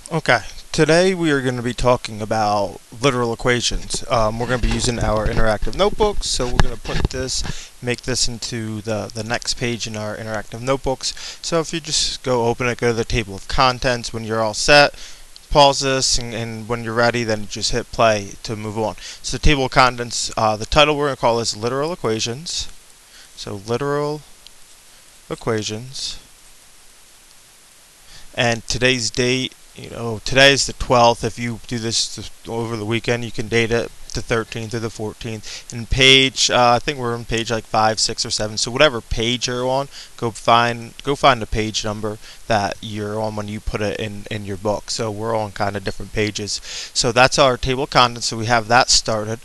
Okay, today we are going to be talking about literal equations. We're going to be using our interactive notebooks, so we're going to make this into the next page in our interactive notebooks. So if you just go open it, go to the table of contents. When you're all set, pause this, and when you're ready, then just hit play to move on. So the table of contents, the title we're going to call is literal equations. So literal equations. And today's date, today is the 12th. If you do this over the weekend, you can date it the 13th or the 14th. And page, I think we're on page like 5, 6, or 7. So whatever page you're on, go find the page number that you're on when you put it in your book. So we're on kind of different pages. So that's our table of contents. So we have that started.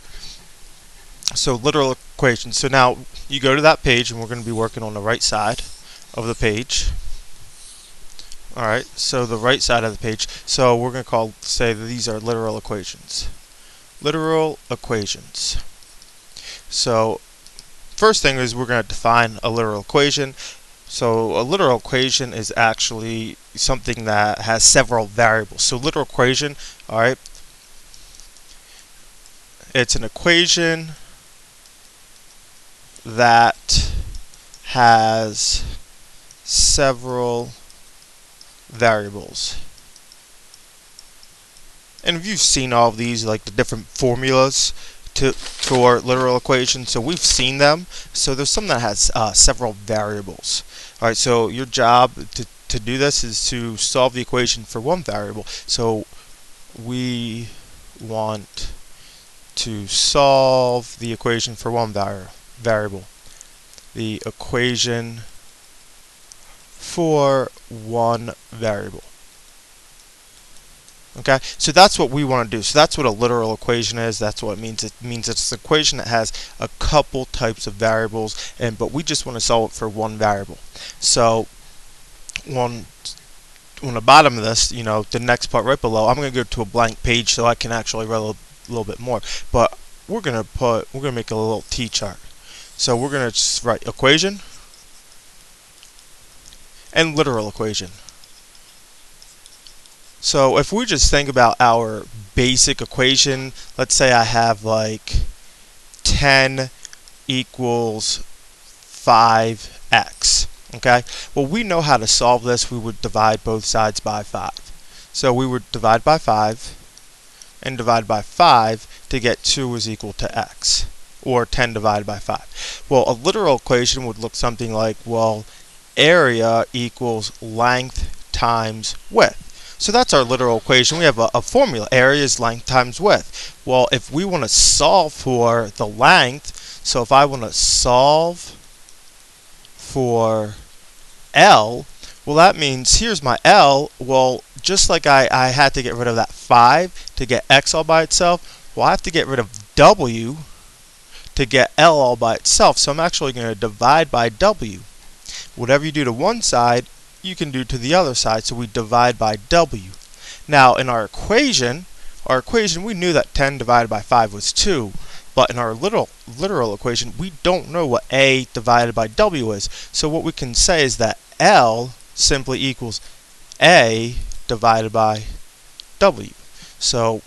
So literal equations. So now you go to that page, and we're going to be working on the right side of the page. Alright, so the right side of the page. So we're going to say that these are literal equations. Literal equations. So first thing is we're going to define a literal equation. So a literal equation is actually something that has several variables. So literal equation, alright, it's an equation that has several variables. And if you've seen all of these, like the different formulas for literal equations, so we've seen them. So there's some that has several variables. Alright, so your job to do this is to solve the equation for one variable. So we want to solve the equation for one variable. The equation for one variable. Okay, so that's what we want to do. So that's what a literal equation is. That's what it means. It means it's an equation that has a couple types of variables, but we just want to solve it for one variable. So on the bottom of this, the next part right below, I'm going to go to a blank page so I can actually write a little bit more. But we're going to make a little t-chart. So we're going to just write equation and literal equation. So if we just think about our basic equation, let's say I have like 10 equals 5x. Okay, well, we know how to solve this. We would divide both sides by 5. So we would divide by 5 and divide by 5 to get 2 is equal to x, or 10 divided by 5. Well, a literal equation would look something like, well, area equals length times width. So that's our literal equation. We have a formula. Area is length times width. Well, if we want to solve for the length, so if I want to solve for L, well, that means here's my L. Well, just like I had to get rid of that 5 to get x all by itself, well, I have to get rid of W to get L all by itself. So I'm actually going to divide by W. Whatever you do to one side, you can do to the other side, so we divide by W. Now in our equation, we knew that 10 divided by 5 was 2, but in our literal equation, we don't know what A divided by W is. So what we can say is that L simply equals A divided by W. So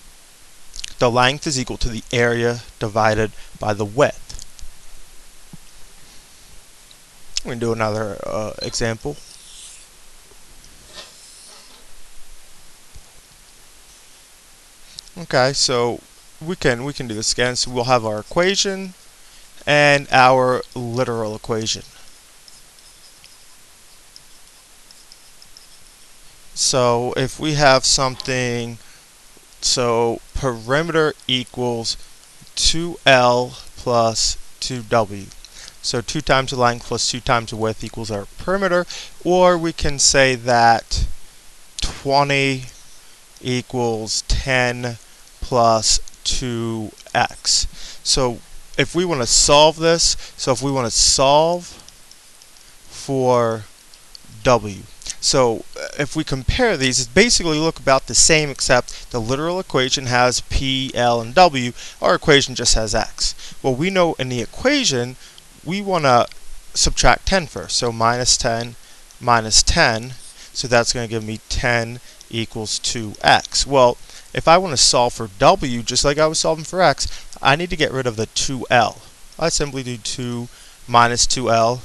the length is equal to the area divided by the width. We can do another example. Okay, so we can do this again. So we'll have our equation and our literal equation. So if we have something, so perimeter equals 2L plus 2W. So 2 times the length plus 2 times the width equals our perimeter. Or we can say that 20 equals 10 plus 2x. So if we want to solve this, if we want to solve for W, so if we compare these, it basically look about the same, except the literal equation has P, L, and W. Our equation just has x. Well, we know in the equation we want to subtract 10 first. So minus 10 minus 10. So that's going to give me 10 equals 2x. Well, if I want to solve for w just like I was solving for x, I need to get rid of the 2l. I simply do 2 minus 2l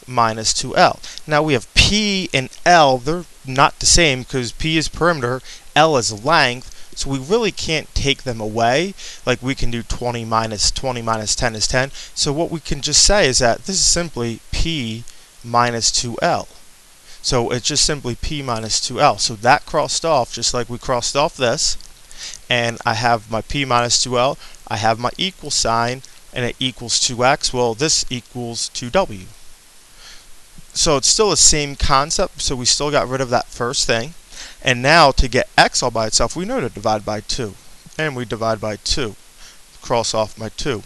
minus 2l. Now we have p and l. They're not the same because p is perimeter, l is length. So we really can't take them away. Like we can do 20 minus 10 is 10. So what we can just say is that this is simply p minus 2l. So it's just simply p minus 2l. So that crossed off just like we crossed off this. And I have my p minus 2l. I have my equal sign and it equals 2x. Well, this equals 2w. So it's still the same concept. So we still got rid of that first thing. And now to get x all by itself, we know to divide by 2. And we divide by 2. Cross off my 2.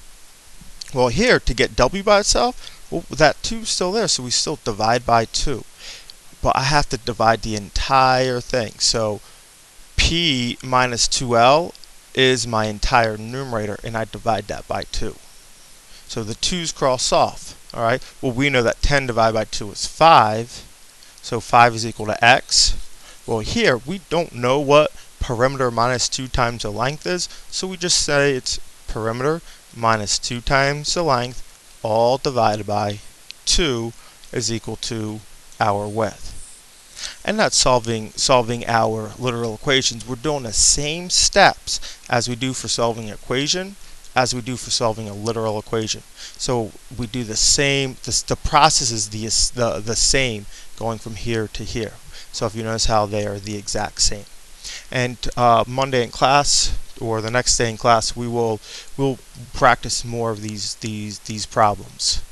Well, here to get w by itself, well, that 2 is still there, so we still divide by 2. But I have to divide the entire thing. So p minus 2l is my entire numerator, and I divide that by 2. So the 2's cross off. Alright, well, we know that 10 divided by 2 is 5. So 5 is equal to x. Well, here we don't know what perimeter minus 2 times the length is, so we just say it's perimeter minus 2 times the length, all divided by 2 is equal to our width. And that's solving our literal equations. We're doing the same steps as we do for solving an equation as we do for solving a literal equation. So we do the same, the process is the same going from here to here. So if you notice how they are the exact same. And Monday in class, or the next day in class, we'll practice more of these problems.